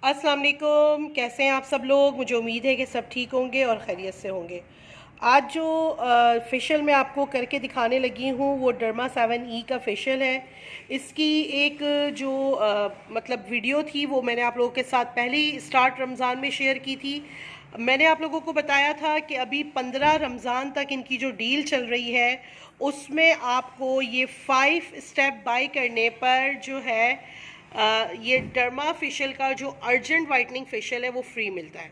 अस्सलाम वालेकुम, कैसे हैं आप सब लोग। मुझे उम्मीद है कि सब ठीक होंगे और खैरियत से होंगे। आज जो फेशियल मैं आपको करके दिखाने लगी हूँ वो डर्मा 7E का फेशियल है। इसकी एक जो मतलब वीडियो थी वो मैंने आप लोगों के साथ पहले ही स्टार्ट रमज़ान में शेयर की थी। मैंने आप लोगों को बताया था कि अभी 15 रमज़ान तक इनकी जो डील चल रही है उसमें आपको ये 5 स्टेप बाय करने पर जो है ये डर्मा फेशियल का जो अर्जेंट वाइटनिंग फेशियल है वो फ्री मिलता है।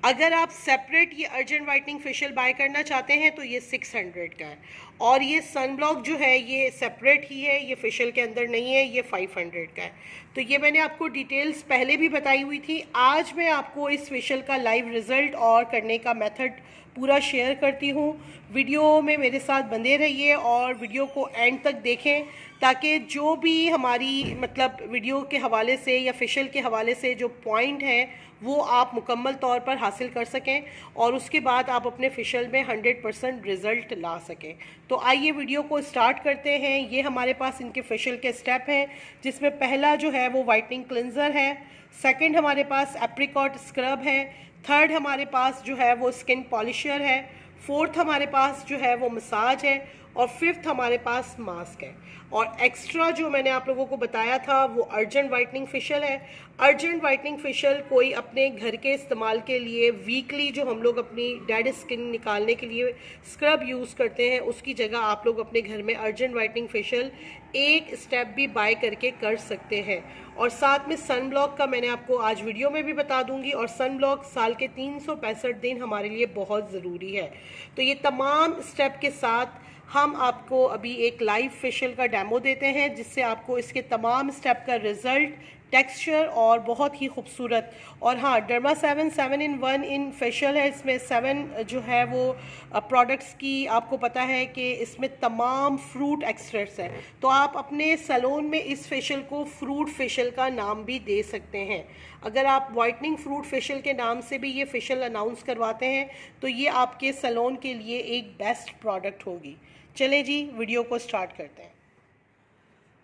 अगर आप सेपरेट ये अर्जेंट वाइटनिंग फेशियल बाय करना चाहते हैं तो ये 600 का है, और ये सन ब्लॉक जो है ये सेपरेट ही है, ये फेशियल के अंदर नहीं है, ये 500 का है। तो ये मैंने आपको डिटेल्स पहले भी बताई हुई थी। आज मैं आपको इस फेशियल का लाइव रिज़ल्ट और करने का मेथड पूरा शेयर करती हूँ। वीडियो में मेरे साथ बंधे रहिए और वीडियो को एंड तक देखें, ताकि जो भी हमारी मतलब वीडियो के हवाले से या फेशियल के हवाले से जो पॉइंट हैं वो आप मुकम्मल तौर पर हासिल कर सकें और उसके बाद आप अपने फेशियल में 100% रिज़ल्ट ला सकें। तो आइए वीडियो को स्टार्ट करते हैं। ये हमारे पास इनके फेशियल के स्टेप हैं, जिसमें पहला जो है वो वाइटनिंग क्लिनज़र है, सेकंड हमारे पास एप्रिकॉट स्क्रब है, थर्ड हमारे पास जो है वो स्किन पॉलिशर है, फोर्थ हमारे पास जो है वो मसाज है, और फिफ्थ हमारे पास मास्क है। और एक्स्ट्रा जो मैंने आप लोगों को बताया था वो अर्जेंट वाइटनिंग फेशियल है। अर्जेंट वाइटनिंग फेशियल कोई अपने घर के इस्तेमाल के लिए वीकली जो हम लोग अपनी डेड स्किन निकालने के लिए स्क्रब यूज़ करते हैं, उसकी जगह आप लोग अपने घर में अर्जेंट वाइटनिंग फेशियल एक स्टेप भी बाय करके कर सकते हैं। और साथ में सन ब्लॉक का मैंने आपको आज वीडियो में भी बता दूंगी, और सन ब्लॉक साल के 365 दिन हमारे लिए बहुत ज़रूरी है। तो ये तमाम स्टेप के साथ हम आपको अभी एक लाइव फेशियल का डेमो देते हैं, जिससे आपको इसके तमाम स्टेप का रिज़ल्ट, टेक्सचर और बहुत ही खूबसूरत। और हाँ, डर्मा 7 इन 1 इन फेशियल है। इसमें 7 जो है वो प्रोडक्ट्स की आपको पता है कि इसमें तमाम फ्रूट एक्सट्रैक्ट्स हैं। तो आप अपने सैलून में इस फेशियल को फ्रूट फेशियल का नाम भी दे सकते हैं। अगर आप वाइटनिंग फ्रूट फेशियल के नाम से भी ये फेशियल अनाउंस करवाते हैं तो ये आपके सैलून के लिए एक बेस्ट प्रोडक्ट होगी। चलें जी, वीडियो को स्टार्ट करते हैं।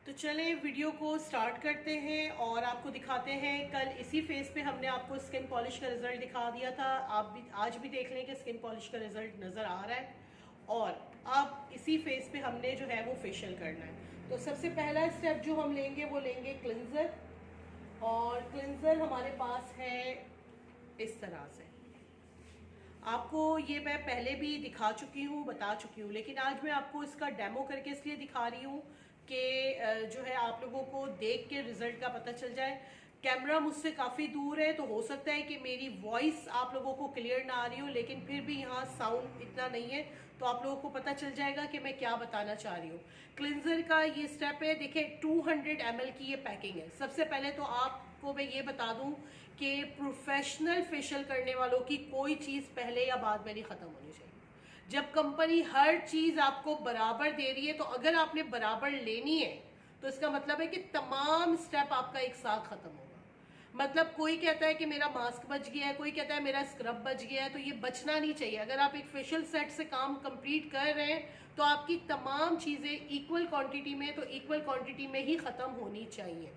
तो चलें वीडियो को स्टार्ट करते हैं और आपको दिखाते हैं। कल इसी फेस पे हमने आपको स्किन पॉलिश का रिजल्ट दिखा दिया था। आप भी आज भी देख लें कि स्किन पॉलिश का रिजल्ट नज़र आ रहा है। और अब इसी फेस पे हमने जो है वो फेशियल करना है। तो सबसे पहला स्टेप जो हम लेंगे वो लेंगे क्लिनजर। और क्लिनजर हमारे पास है इस तरह से। आपको ये मैं पहले भी दिखा चुकी हूँ, बता चुकी हूँ, लेकिन आज मैं आपको इसका डेमो करके इसलिए दिखा रही हूँ कि जो है आप लोगों को देख के रिजल्ट का पता चल जाए। कैमरा मुझसे काफ़ी दूर है तो हो सकता है कि मेरी वॉइस आप लोगों को क्लियर ना आ रही हो, लेकिन फिर भी यहाँ साउंड इतना नहीं है तो आप लोगों को पता चल जाएगा कि मैं क्या बताना चाह रही हूँ। क्लिनजर का ये स्टेप है। देखिए 200 ml की ये पैकिंग है। सबसे पहले तो आपको मैं ये बता दूँ कि प्रोफेशनल फेशियल करने वालों की कोई चीज़ पहले या बाद में नहीं ख़त्म होनी चाहिए। जब कंपनी हर चीज़ आपको बराबर दे रही है तो अगर आपने बराबर लेनी है तो इसका मतलब है कि तमाम स्टेप आपका एक साथ ख़त्म होगा। मतलब कोई कहता है कि मेरा मास्क बच गया है, कोई कहता है मेरा स्क्रब बच गया है, तो ये बचना नहीं चाहिए। अगर आप एक फेशियल सेट से काम कंप्लीट कर रहे हैं तो आपकी तमाम चीज़ें इक्वल क्वांटिटी में, तो इक्वल क्वांटिटी में ही ख़त्म होनी चाहिए।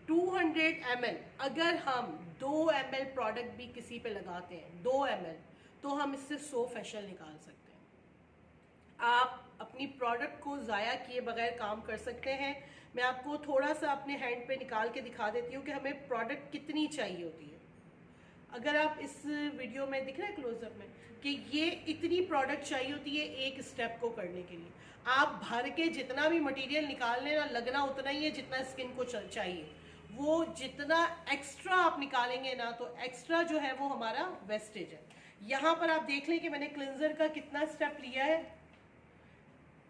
200 ml अगर हम 2 ml प्रोडक्ट भी किसी पे लगाते हैं, 2 ml, तो हम इससे 100 फेशियल निकाल सकते हैं। आप अपनी प्रोडक्ट को ज़ाया किए बगैर काम कर सकते हैं। मैं आपको थोड़ा सा अपने हैंड पे निकाल के दिखा देती हूँ कि हमें प्रोडक्ट कितनी चाहिए होती है। अगर आप इस वीडियो में दिख रहा है क्लोजअप में कि ये इतनी प्रोडक्ट चाहिए होती है एक स्टेप को करने के लिए। आप भर के जितना भी मटेरियल निकाल लेना, लगना उतना ही है जितना स्किन को चाहिए। वो जितना एक्स्ट्रा आप निकालेंगे ना, तो एक्स्ट्रा जो है वो हमारा वेस्टेज है। यहाँ पर आप देख लें कि मैंने क्लिनजर का कितना स्टेप लिया है,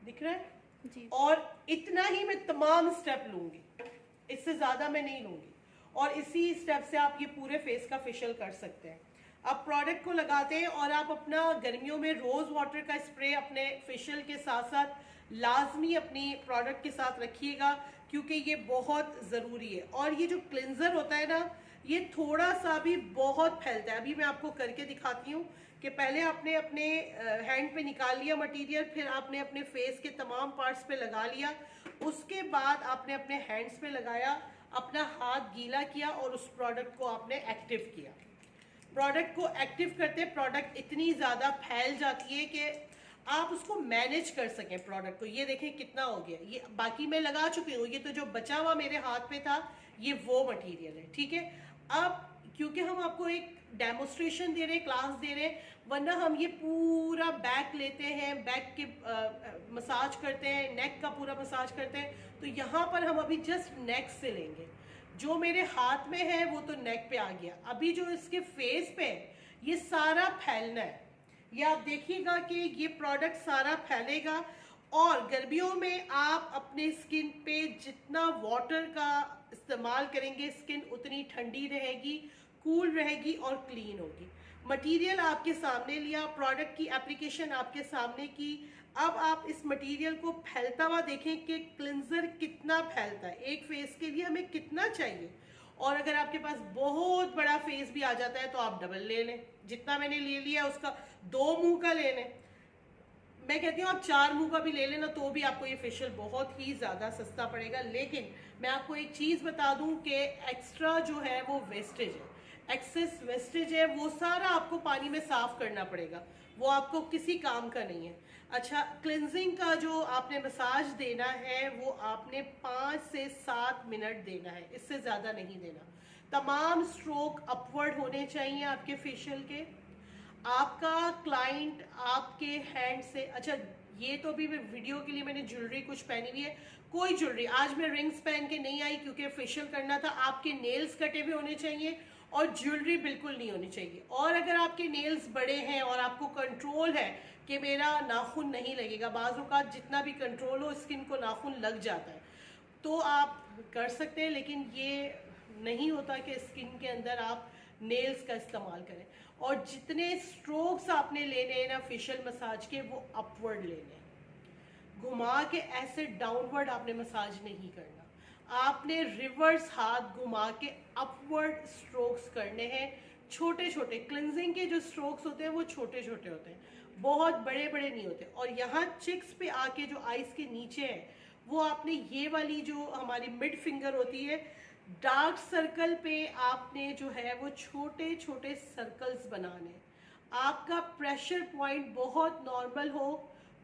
दिख रहा है जी। और इतना ही मैं तमाम स्टेप लूंगी, इससे ज्यादा मैं नहीं लूंगी। और इसी स्टेप से आप ये पूरे फेस का फेशियल कर सकते हैं। आप प्रोडक्ट को लगाते हैं और आप अपना गर्मियों में रोज वाटर का स्प्रे अपने फेशियल के साथ साथ लाजमी अपनी प्रोडक्ट के साथ रखिएगा, क्योंकि ये बहुत ज़रूरी है। और ये जो क्लिनजर होता है ना, ये थोड़ा सा भी बहुत फैलता है। अभी मैं आपको करके दिखाती हूँ कि पहले आपने अपने हैंड पे निकाल लिया मटेरियल, फिर आपने अपने फेस के तमाम पार्ट्स पे लगा लिया, उसके बाद आपने अपने हैंड्स पे लगाया, अपना हाथ गीला किया और उस प्रोडक्ट को आपने एक्टिव किया। प्रोडक्ट को एक्टिव करते प्रोडक्ट इतनी ज़्यादा फैल जाती है कि आप उसको मैनेज कर सकें प्रोडक्ट को। ये देखें कितना हो गया, ये बाकी मैं लगा चुकी हूँ, ये तो जो बचा हुआ मेरे हाथ पे था ये वो मटेरियल है, ठीक है। अब क्योंकि हम आपको एक डेमोस्ट्रेशन दे रहे हैं, क्लास दे रहे हैं, वरना हम ये पूरा बैक लेते हैं, बैक के मसाज करते हैं, नेक का पूरा मसाज करते हैं, तो यहाँ पर हम अभी जस्ट नेक से लेंगे। जो मेरे हाथ में है वो तो नेक पे आ गया, अभी जो इसके फेस पे है ये सारा फैलना है। ये आप देखिएगा कि ये प्रोडक्ट सारा फैलेगा और गर्मियों में आप अपने स्किन पे जितना वाटर का इस्तेमाल करेंगे स्किन उतनी ठंडी रहेगी, कूल रहेगी और क्लीन होगी। मटेरियल आपके सामने लिया, प्रोडक्ट की एप्लीकेशन आपके सामने की। अब आप इस मटेरियल को फैलता हुआ देखें कि क्लिंजर कितना फैलता है, एक फेस के लिए हमें कितना चाहिए। और अगर आपके पास बहुत बड़ा फेस भी आ जाता है तो आप डबल ले लें, जितना मैंने ले लिया उसका 2 मुंह का ले लें। मैं कहती हूँ आप 4 मुंह का भी ले लेना तो भी आपको ये फेशियल बहुत ही ज़्यादा सस्ता पड़ेगा। लेकिन मैं आपको एक चीज़ बता दूं कि एक्स्ट्रा जो है वो वेस्टेज है, एक्सेस वेस्टेज है, वो सारा आपको पानी में साफ करना पड़ेगा, वो आपको किसी काम का नहीं है। अच्छा, क्लिनजिंग का जो आपने मसाज देना है वो आपने 5 से 7 मिनट देना है, इससे ज़्यादा नहीं देना। तमाम स्ट्रोक अपवर्ड होने चाहिए आपके फेशियल के। आपका क्लाइंट आपके हैंड से, अच्छा ये तो भी वीडियो के लिए मैंने ज्वेलरी कुछ पहनी हुई है, कोई ज्वेलरी आज मैं रिंग्स पहन के नहीं आई क्योंकि फेशियल करना था। आपके नेल्स कटे हुए होने चाहिए और ज्वेलरी बिल्कुल नहीं होनी चाहिए। और अगर आपके नेल्स बड़े हैं और आपको कंट्रोल है कि मेरा नाखून नहीं लगेगा, बाज़ औक़ात जितना भी कंट्रोल हो स्किन को नाखून लग जाता है, तो आप कर सकते हैं। लेकिन ये नहीं होता कि स्किन के अंदर आप नेल्स का इस्तेमाल करें। और जितने स्ट्रोक्स आपने लेने हैं ना फेशियल मसाज के वो अपवर्ड लेने हैं, घुमा के ऐसे डाउनवर्ड आपने मसाज नहीं करना, आपने रिवर्स हाथ घुमा के अपवर्ड स्ट्रोक्स करने हैं। छोटे छोटे क्लिनजिंग के जो स्ट्रोक्स होते हैं वो छोटे छोटे होते हैं, बहुत बड़े बड़े नहीं होते। और यहाँ चिक्स पे आके जो आइस के नीचे है वो आपने ये वाली जो हमारी मिड फिंगर होती है, डार्क सर्कल पे आपने जो है वो छोटे छोटे सर्कल्स बनाने। आपका प्रेशर पॉइंट बहुत नॉर्मल हो,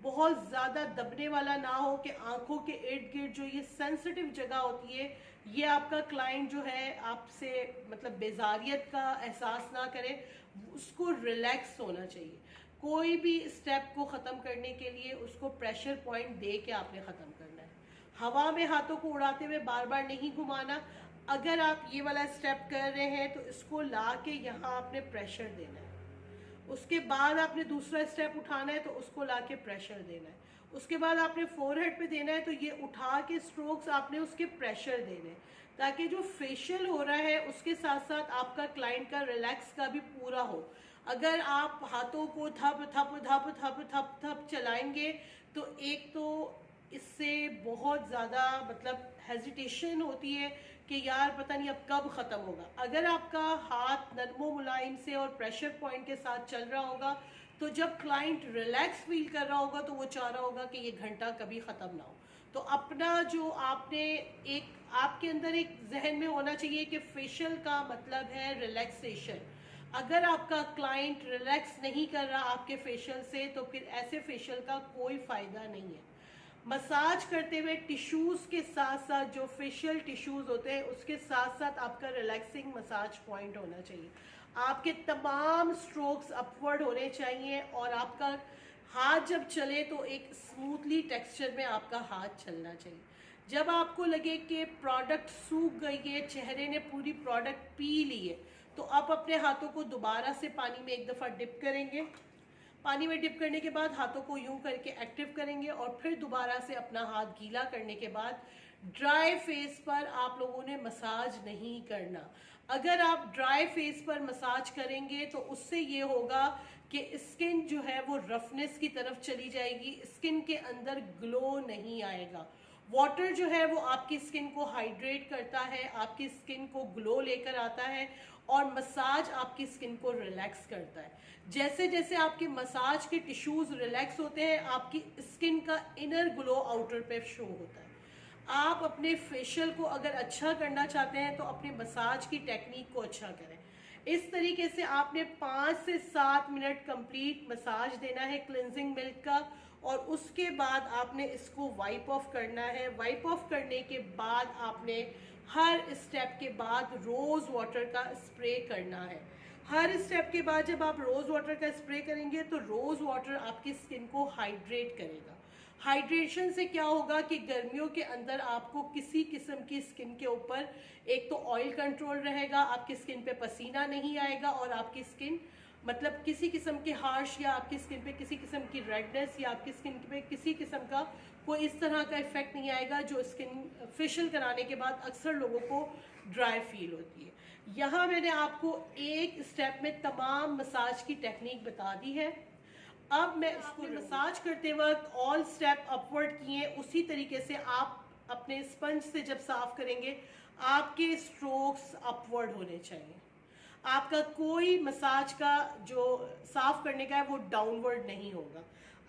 बहुत ज़्यादा दबने वाला ना हो कि आंखों के इर्द गिर्द जो ये सेंसिटिव जगह होती है ये आपका क्लाइंट जो है आपसे मतलब बेजारियत का एहसास ना करे, उसको रिलैक्स होना चाहिए। कोई भी स्टेप को ख़त्म करने के लिए उसको प्रेशर पॉइंट दे के आपने ख़त्म करना है। हवा में हाथों को उड़ाते हुए बार बार नहीं घुमाना। अगर आप ये वाला स्टेप कर रहे हैं तो इसको ला के यहाँ आपने प्रेशर देना है, उसके बाद आपने दूसरा स्टेप उठाना है तो उसको ला के प्रेशर देना है, उसके बाद आपने फोरहेड पे देना है तो ये उठा के स्ट्रोक्स आपने उसके प्रेशर देने हैं, ताकि जो फेशियल हो रहा है उसके साथ साथ आपका क्लाइंट का रिलैक्स का भी पूरा हो। अगर आप हाथों को थप थप थप थप थप थप चलाएंगे तो एक तो इससे बहुत ज़्यादा मतलब हेजिटेशन होती है कि यार पता नहीं अब कब ख़त्म होगा। अगर आपका हाथ नरमो मुलायम से और प्रेशर पॉइंट के साथ चल रहा होगा तो जब क्लाइंट रिलैक्स फील कर रहा होगा तो वो चाह रहा होगा कि ये घंटा कभी ख़त्म ना हो। तो अपना जो आपने एक आपके अंदर एक जहन में होना चाहिए कि फेशियल का मतलब है रिलैक्सेशन। अगर आपका क्लाइंट रिलैक्स नहीं कर रहा आपके फेशियल से तो फिर ऐसे फेशियल का कोई फ़ायदा नहीं है। मसाज करते हुए टिश्यूज़ के साथ साथ जो फेशियल टिश्यूज़ होते हैं उसके साथ साथ आपका रिलैक्सिंग मसाज पॉइंट होना चाहिए। आपके तमाम स्ट्रोक्स अपवर्ड होने चाहिए और आपका हाथ जब चले तो एक स्मूथली टेक्सचर में आपका हाथ चलना चाहिए। जब आपको लगे कि प्रोडक्ट सूख गई है, चेहरे ने पूरी प्रोडक्ट पी ली है, तो आप अपने हाथों को दोबारा से पानी में एक दफ़ा डिप करेंगे। पानी में डिप करने के बाद हाथों को यूं करके एक्टिव करेंगे और फिर दोबारा से अपना हाथ गीला करने के बाद ड्राई फेस पर आप लोगों ने मसाज नहीं करना। अगर आप ड्राई फेस पर मसाज करेंगे तो उससे ये होगा कि स्किन जो है वो रफनेस की तरफ चली जाएगी, स्किन के अंदर ग्लो नहीं आएगा। वाटर जो है वो आपकी स्किन को हाइड्रेट करता है, आपकी स्किन को ग्लो लेकर आता है और मसाज आपकी स्किन को रिलैक्स करता है। जैसे जैसे आपके मसाज के टिश्यूज़ रिलैक्स होते हैं आपकी स्किन का इनर ग्लो आउटर पे शो होता है। आप अपने फेशियल को अगर अच्छा करना चाहते हैं तो अपने मसाज की टेक्निक को अच्छा करें। इस तरीके से आपने 5 से 7 मिनट कंप्लीट मसाज देना है क्लिनजिंग मिल्क का, और उसके बाद आपने इसको वाइप ऑफ करना है। वाइप ऑफ करने के बाद आपने हर स्टेप के बाद रोज़ वाटर का स्प्रे करना है। हर स्टेप के बाद जब आप रोज़ वाटर का स्प्रे करेंगे तो रोज़ वाटर आपकी स्किन को हाइड्रेट करेगा। हाइड्रेशन से क्या होगा कि गर्मियों के अंदर आपको किसी किस्म की स्किन के ऊपर एक तो ऑयल कंट्रोल रहेगा, आपकी स्किन पे पसीना नहीं आएगा, और आपकी स्किन मतलब किसी किस्म के हार्श या आपकी स्किन पे किसी किस्म की रेडनेस या आपकी स्किन पे किसी किस्म का कोई इस तरह का इफेक्ट नहीं आएगा जो स्किन फेशियल कराने के बाद अक्सर लोगों को ड्राई फील होती है। यहाँ मैंने आपको एक स्टेप में तमाम मसाज की टेक्निक बता दी है। अब मैं इसको मसाज करते वक्त ऑल स्टेप अपवर्ड किए, उसी तरीके से आप अपने स्पंज से जब साफ करेंगे आपके स्ट्रोक्स अपवर्ड होने चाहिए। आपका कोई मसाज का जो साफ करने का है वो डाउनवर्ड नहीं होगा।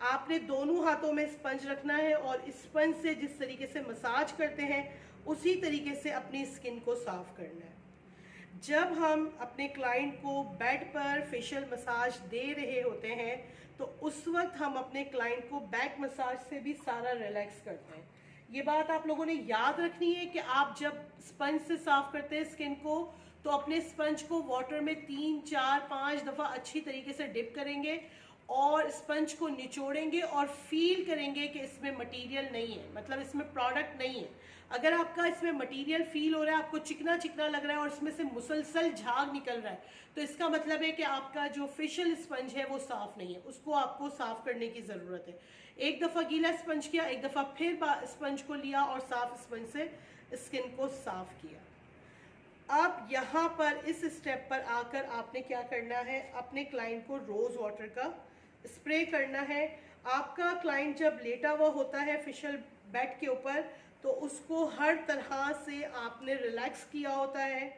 आपने दोनों हाथों में स्पंज रखना है और स्पंज से जिस तरीके से मसाज करते हैं उसी तरीके से अपनी स्किन को साफ करना है। जब हम अपने क्लाइंट को बेड पर फेशियल मसाज दे रहे होते हैं तो उस वक्त हम अपने क्लाइंट को बैक मसाज से भी सारा रिलैक्स करते हैं। ये बात आप लोगों ने याद रखनी है कि आप जब स्पंज से साफ करते हैं स्किन को तो अपने स्पंज को वाटर में 3, 4, 5 दफ़ा अच्छी तरीके से डिप करेंगे और स्पंज को निचोड़ेंगे और फील करेंगे कि इसमें मटेरियल नहीं है, मतलब इसमें प्रोडक्ट नहीं है। अगर आपका इसमें मटेरियल फील हो रहा है, आपको चिकना चिकना लग रहा है और इसमें से मुसलसल झाग निकल रहा है, तो इसका मतलब है कि आपका जो फेशियल स्पंज है वो साफ़ नहीं है, उसको आपको साफ़ करने की ज़रूरत है। एक दफ़ा गीला स्पंज किया, एक दफ़ा फिर स्पंज को लिया और साफ़ स्पंज से स्किन को साफ़ किया। अब यहाँ पर इस स्टेप पर आकर आपने क्या करना है, अपने क्लाइंट को रोज़ वाटर का स्प्रे करना है। आपका क्लाइंट जब लेटा हुआ होता है फेशियल बेड के ऊपर तो उसको हर तरह से आपने रिलैक्स किया होता है,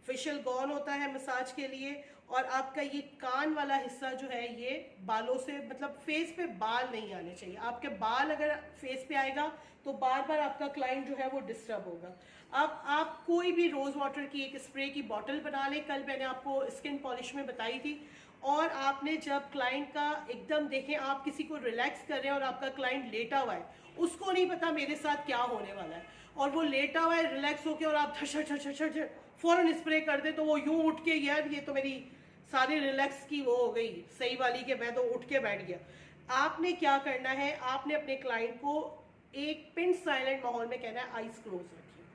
फेशियल गॉन होता है मसाज के लिए, और आपका ये कान वाला हिस्सा जो है ये बालों से मतलब फेस पे बाल नहीं आने चाहिए। आपके बाल अगर फेस पे आएगा तो बार बार आपका क्लाइंट जो है वो डिस्टर्ब होगा। अब आप कोई भी रोज़ वाटर की एक स्प्रे की बॉटल बना लें, कल मैंने आपको स्किन पॉलिश में बताई थी, और आपने जब क्लाइंट का एकदम देखें आप किसी को रिलैक्स कर रहे हैं और आपका क्लाइंट लेटा हुआ है, उसको नहीं पता मेरे साथ क्या होने वाला है, और वो लेटा हुआ है रिलैक्स होके और आप धड़ फौरन स्प्रे कर दे तो वो यूं उठ के, यार ये तो मेरी सारी रिलैक्स की वो हो गई सही वाली के मैं तो उठ के बैठ गया। आपने क्या करना है, आपने अपने क्लाइंट को एक पिन साइलेंट माहौल में कहना है आइज क्लोज रखिए,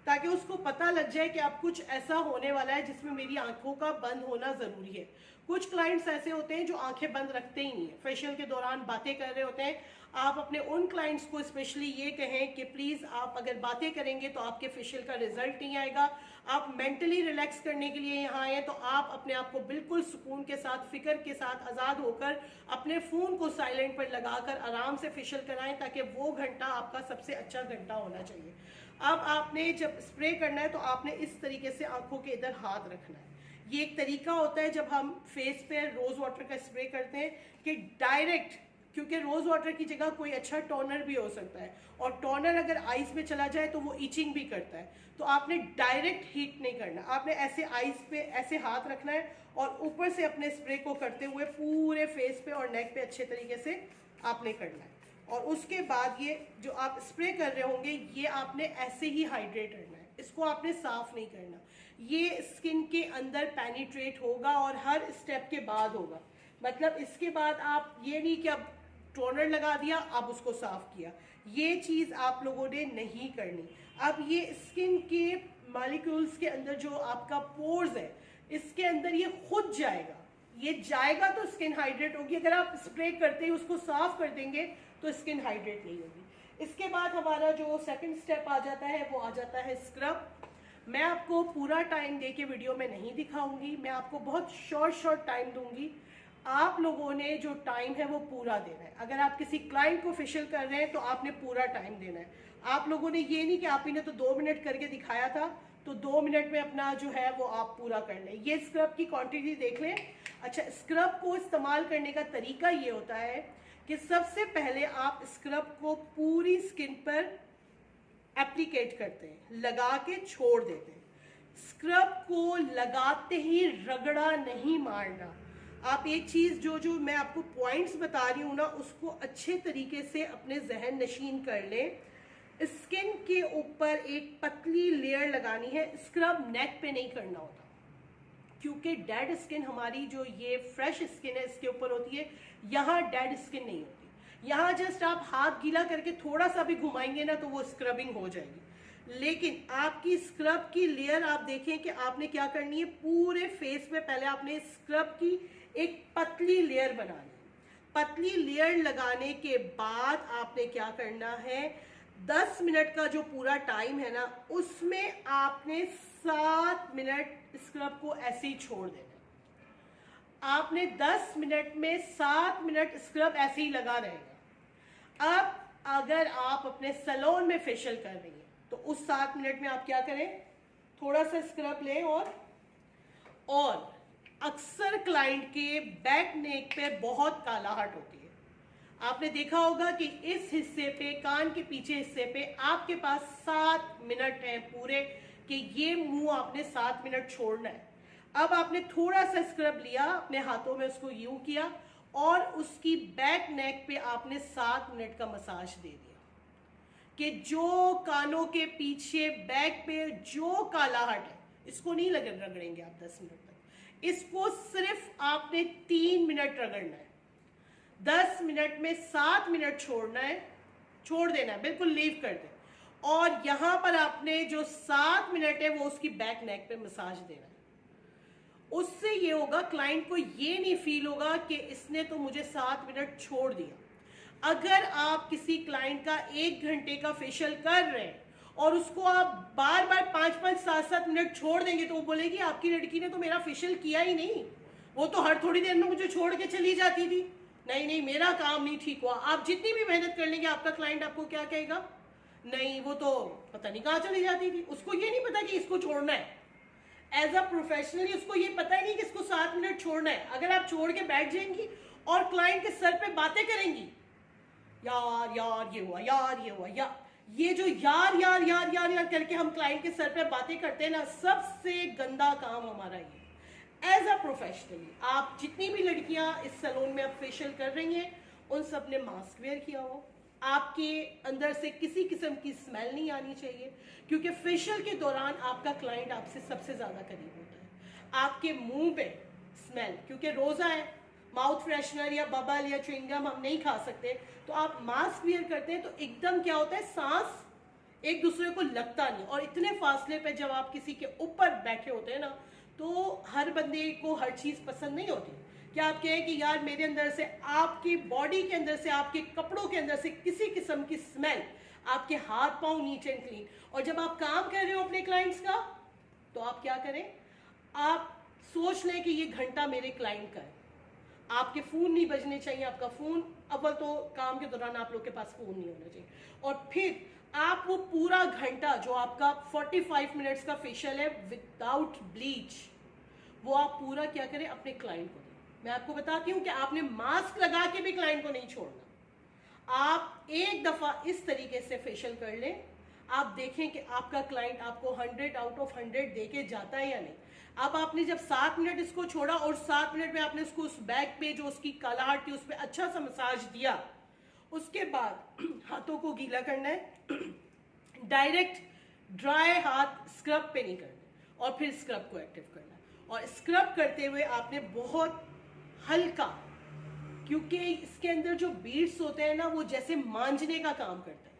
ताकि उसको पता लग जाए कि अब कुछ ऐसा होने वाला है जिसमें मेरी आंखों का बंद होना ज़रूरी है। कुछ क्लाइंट्स ऐसे होते हैं जो आंखें बंद रखते ही नहीं है, फेशियल के दौरान बातें कर रहे होते हैं। आप अपने उन क्लाइंट्स को स्पेशली ये कहें कि प्लीज़ आप अगर बातें करेंगे तो आपके फेशियल का रिजल्ट नहीं आएगा। आप मेंटली रिलैक्स करने के लिए यहाँ आए तो आप अपने आप को बिल्कुल सुकून के साथ, फिक्र के साथ, आज़ाद होकर अपने फ़ोन को साइलेंट पर लगाकर आराम से फेशियल कराएं, ताकि वो घंटा आपका सबसे अच्छा घंटा होना चाहिए। अब आपने जब स्प्रे करना है तो आपने इस तरीके से आंखों के इधर हाथ रखना है। ये एक तरीका होता है जब हम फेस पे रोज़ वाटर का स्प्रे करते हैं कि डायरेक्ट, क्योंकि रोज़ वाटर की जगह कोई अच्छा टोनर भी हो सकता है, और टोनर अगर आइज़ में चला जाए तो वो इचिंग भी करता है, तो आपने डायरेक्ट हीट नहीं करना। आपने ऐसे आइज़ पे ऐसे हाथ रखना है और ऊपर से अपने स्प्रे को करते हुए पूरे फेस पे और नेक पे अच्छे तरीके से आपने करना है, और उसके बाद ये जो आप स्प्रे कर रहे होंगे ये आपने ऐसे ही हाइड्रेट करना है, इसको आपने साफ नहीं करना। ये स्किन के अंदर पेनिट्रेट होगा और हर स्टेप के बाद होगा, मतलब इसके बाद आप ये नहीं कि अब टोनर लगा दिया अब उसको साफ किया, ये चीज़ आप लोगों ने नहीं करनी। अब ये स्किन के मॉलिक्यूल्स के अंदर जो आपका पोर्स है इसके अंदर ये खुद जाएगा, ये जाएगा तो स्किन हाइड्रेट होगी। अगर आप स्प्रे करते ही उसको साफ कर देंगे तो स्किन हाइड्रेट नहीं होगी। इसके बाद हमारा जो सेकंड स्टेप आ जाता है वो आ जाता है स्क्रब। मैं आपको पूरा टाइम दे के वीडियो में नहीं दिखाऊंगी, मैं आपको बहुत शॉर्ट टाइम दूंगी। आप लोगों ने जो टाइम है वो पूरा देना है। अगर आप किसी क्लाइंट को फेशियल कर रहे हैं तो आपने पूरा टाइम देना है। आप लोगों ने ये नहीं कि आप इन्हें तो 2 मिनट करके दिखाया था तो 2 मिनट में अपना जो है वो आप पूरा कर लें। ये स्क्रब की क्वांटिटी देख लें। अच्छा, स्क्रब को इस्तेमाल करने का तरीका ये होता है कि सबसे पहले आप स्क्रब को पूरी स्किन पर एप्लीकेट करते हैं, लगा के छोड़ देते हैं। स्क्रब को लगाते ही रगड़ा नहीं मारना। आप एक चीज़ जो मैं आपको पॉइंट्स बता रही हूँ ना, उसको अच्छे तरीके से अपने जहन नशीन कर लें। स्किन के ऊपर एक पतली लेयर लगानी है, स्क्रब नेक पे नहीं करना होता, क्योंकि डेड स्किन हमारी जो ये फ्रेश स्किन है इसके ऊपर होती है, यहाँ डेड स्किन नहीं होती। यहाँ जस्ट आप हाथ गीला करके थोड़ा सा भी घुमाएंगे ना तो वो स्क्रबिंग हो जाएगी। लेकिन आपकी स्क्रब की लेयर आप देखें कि आपने क्या करनी है, पूरे फेस पे पहले आपने स्क्रब की एक पतली लेयर बनानी है। पतली लेयर लगाने के बाद आपने क्या करना है, 10 मिनट का जो पूरा टाइम है ना, उसमें आपने 7 मिनट स्क्रब को ऐसे ही छोड़ देना। आपने 10 मिनट में 7 मिनट स्क्रब ऐसे ही लगा रहेगा। अब अगर आप अपने सैलून में फेशियल कर रही हैं तो उस 7 मिनट में आप क्या करें, थोड़ा सा स्क्रब लें और अक्सर क्लाइंट के बैक नेक पे बहुत कालाहट होती है। आपने देखा होगा कि इस हिस्से पे, कान के पीछे हिस्से पे आपके पास 7 मिनट हैं पूरे, कि ये मुंह आपने 7 मिनट छोड़ना है। अब आपने थोड़ा सा स्क्रब लिया, अपने हाथों में उसको यूं किया और उसकी बैक नेक पे आपने 7 मिनट का मसाज दे दिया, कि जो कानों के पीछे बैक पे जो कालाहट है इसको नहीं रगड़ेंगे आप 10 मिनट तक, इसको सिर्फ आपने 3 मिनट रगड़ना है। 10 मिनट में 7 मिनट छोड़ना है, छोड़ देना है, बिल्कुल लीव कर दें। और यहां पर आपने जो 7 मिनट है वो उसकी बैक नेक पे मसाज देना है। उससे ये होगा, क्लाइंट को ये नहीं फील होगा कि इसने तो मुझे 7 मिनट छोड़ दिया। अगर आप किसी क्लाइंट का 1 घंटे का फेशियल कर रहे हैं और उसको आप बार बार 5-5, 7-7 मिनट छोड़ देंगे तो वो बोलेगी आपकी लड़की ने तो मेरा फेशियल किया ही नहीं, वो तो हर थोड़ी देर में मुझे छोड़ के चली जाती थी, नहीं मेरा काम नहीं ठीक हुआ। आप जितनी भी मेहनत कर लेंगे आपका क्लाइंट आपको क्या कहेगा, नहीं वो तो पता नहीं कहाँ चली जाती थी। उसको ये नहीं पता कि इसको छोड़ना है। एज अ प्रोफेशनली उसको ये पता ही नहीं कि इसको 7 मिनट छोड़ना है। अगर आप छोड़ के बैठ जाएंगी और क्लाइंट के सर पे बातें करेंगी, यार ये हुआ, यार ये हुआ, ये जो यार करके हम क्लाइंट के सर पे बातें करते हैं ना, सबसे गंदा काम हमारा ये। एज अ प्रोफेशनली आप जितनी भी लड़कियां इस सैलून में आप फेशियल कर रही हैं, उन सब ने मास्क वेयर किया हो, आपके अंदर से किसी किस्म की स्मेल नहीं आनी चाहिए, क्योंकि फेशियल के दौरान आपका क्लाइंट आपसे सबसे ज्यादा करीब होता है। आपके मुंह पे स्मेल, क्योंकि रोजा है, माउथ फ्रेशनर या बबल या च्युइंगम हम नहीं खा सकते, तो आप मास्क वियर करते हैं तो एकदम क्या होता है, सांस एक दूसरे को लगता नहीं। और इतने फासले पे जब आप किसी के ऊपर बैठे होते हैं ना, तो हर बंदे को हर चीज पसंद नहीं होती। क्या आप कहें कि यार मेरे अंदर से, आपकी बॉडी के अंदर से, आपके कपड़ों के अंदर से किसी किस्म की स्मेल, आपके हाथ पांव नीट एंड क्लीन। और जब आप काम कर रहे हो अपने क्लाइंट्स का, तो आप क्या करें, आप सोच लें कि ये घंटा मेरे क्लाइंट का है। आपके फोन नहीं बजने चाहिए, आपका फोन, अव्वल तो काम के दौरान आप लोग के पास फोन नहीं होना चाहिए। और फिर आप वो पूरा घंटा जो आपका 45 मिनट्स का फेशियल है विदाउट ब्लीच, वो आप पूरा क्या करें, अपने क्लाइंट को दें। मैं आपको बताती हूं कि आपने मास्क लगा के भी क्लाइंट को नहीं छोड़ना। आप एक दफा इस तरीके से फेशियल कर लें, आप देखें कि आपका क्लाइंट आपको 100 आउट ऑफ 100 देके जाता है या नहीं। अब आपने जब 7 मिनट इसको छोड़ा और 7 मिनट में आपने उसको उस बैक पे जो उसकी कालाहट थी उस पर अच्छा सा मसाज दिया, उसके बाद हाथों को गीला करना है, डायरेक्ट ड्राई हाथ स्क्रब पे नहीं करना, और फिर स्क्रब को एक्टिव करना है। और स्क्रब करते हुए आपने बहुत हल्का, क्योंकि इसके अंदर जो बीड्स होते हैं ना, वो जैसे मांजने का काम करते हैं।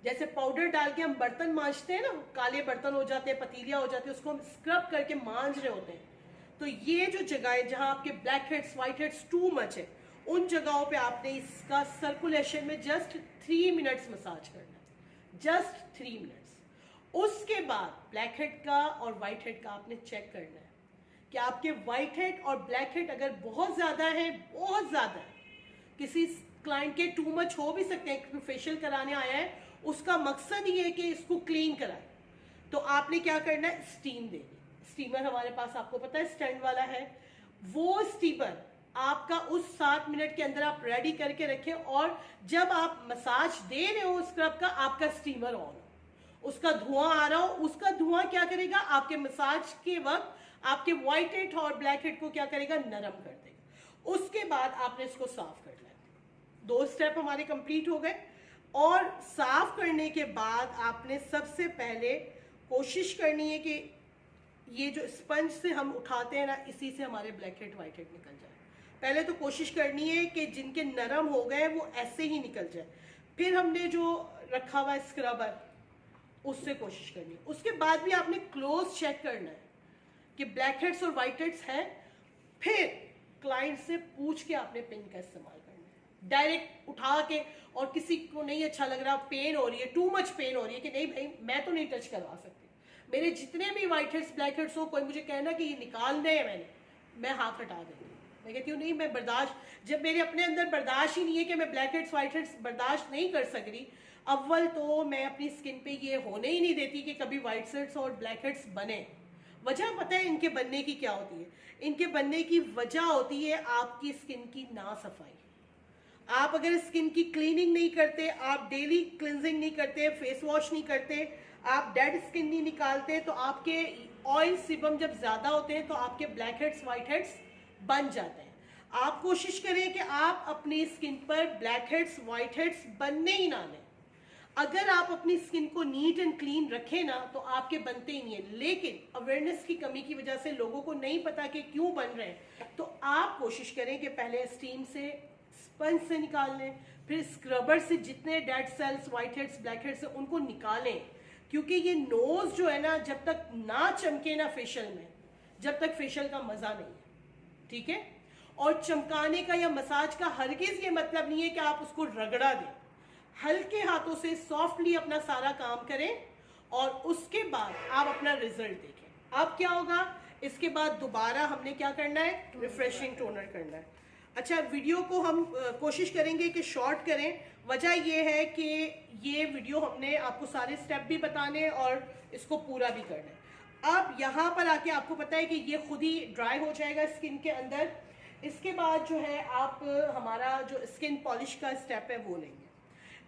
जैसे पाउडर डाल के हम बर्तन मांजते हैं ना, काले बर्तन हो जाते हैं, पतीलियां हो जाती है, उसको हम स्क्रब करके मांज रहे होते हैं। तो ये जो जगह है जहां आपके black heads, white heads too much है, उन जगहों पे आपने इसका सर्कुलेशन में जस्ट 3 मिनट्स मसाज करना है, जस्ट 3 मिनट्स। उसके बाद ब्लैक हेड का और व्हाइट हेड का आपने चेक करना है कि आपके व्हाइट हेड और ब्लैक हेड अगर बहुत ज्यादा है, बहुत ज्यादा है, किसी क्लाइंट के टू मच हो भी सकते हैं, क्योंकि फेशियल कराने आया है, उसका मकसद ये है कि इसको क्लीन कराए, तो आपने क्या करना है, स्टीम देनी। स्टीमर हमारे पास आपको पता है स्टैंड वाला है, वो स्टीमर आपका उस 7 मिनट के अंदर आप रेडी करके रखें, और जब आप मसाज दे रहे हो स्क्रब का, आपका स्टीमर ऑन हो। उसका धुआं आ रहा हो, उसका धुआं क्या करेगा, आपके मसाज के वक्त आपके व्हाइट हेड और ब्लैक हेड को क्या करेगा, नरम कर देगा। उसके बाद आपने इसको साफ कर लेना। 2 स्टेप हमारे कंप्लीट हो गए। और साफ करने के बाद आपने सबसे पहले कोशिश करनी है कि ये जो स्पंज से हम उठाते हैं ना, इसी से हमारे ब्लैक हेड व्हाइट हेड निकल जाए। पहले तो कोशिश करनी है कि जिनके नरम हो गए वो ऐसे ही निकल जाए। फिर हमने जो रखा हुआ स्क्रबर, उससे कोशिश करनी है। उसके बाद भी आपने क्लोज चेक करना है कि ब्लैक हेड्स और व्हाइट हेड्स हैं। फिर क्लाइंट से पूछ के आपने पिन का इस्तेमाल करना है। डायरेक्ट उठा के, और किसी को नहीं अच्छा लग रहा, पेन हो रही है, टू मच पेन हो रही है कि नहीं भाई मैं तो नहीं टच करवा सकती, मेरे जितने भी व्हाइट हेड्स ब्लैक हेड्स हो, कोई मुझे कहना कि ये निकालने हैं मैं हाथ हटा देंगी। मैं कहती हूँ नहीं, मैं बर्दाश्त, जब मेरे अपने अंदर बर्दाश्त ही नहीं है कि मैं ब्लैक हेड्स व्हाइट हेड्स बर्दाश्त नहीं कर सक रही, अव्वल तो मैं अपनी स्किन पे ये होने ही नहीं देती कि कभी व्हाइट हेड्स और ब्लैक हेड्स बने। वजह पता है इनके बनने की क्या होती है? इनके बनने की वजह होती है आपकी स्किन की ना सफाई। आप अगर स्किन की क्लीनिंग नहीं करते, आप डेली क्लिनजिंग नहीं करते, फेस वॉश नहीं करते, आप डेड स्किन नहीं निकालते, तो आपके ऑयल सिबम जब ज्यादा होते हैं तो आपके ब्लैक हेड्स व्हाइट हेड्स बन जाते हैं। आप कोशिश करें कि आप अपनी स्किन पर ब्लैक हेड्स व्हाइट हेड्स बनने ही ना दें। अगर आप अपनी स्किन को नीट एंड क्लीन रखें ना, तो आपके बनते ही नहीं है। लेकिन अवेयरनेस की कमी की वजह से लोगों को नहीं पता कि क्यों बन रहे हैं। तो आप कोशिश करें कि पहले स्टीम से, स्पंज से निकाल लें, फिर स्क्रबर से जितने dead cells white heads black heads हैं उनको निकालें। क्योंकि ये नोज जो है ना, जब तक ना चमके ना फेशियल में, जब तक फेशियल का मजा नहीं है, ठीक है। और चमकाने का या मसाज का हरगिज ये मतलब नहीं है कि आप उसको रगड़ा दें। हल्के हाथों से सॉफ्टली अपना सारा काम करें और उसके बाद आप अपना रिजल्ट देखें। अब क्या होगा, इसके बाद दोबारा हमने क्या करना है, रिफ्रेशिंग टोनर करना है। अच्छा, वीडियो को हम कोशिश करेंगे कि शॉर्ट करें। वजह यह है कि ये वीडियो हमने आपको सारे स्टेप भी बताने और इसको पूरा भी करना है। अब यहाँ पर आके आपको पता है कि ये खुद ही ड्राई हो जाएगा स्किन के अंदर। इसके बाद जो है आप हमारा जो स्किन पॉलिश का स्टेप है वो लेंगे।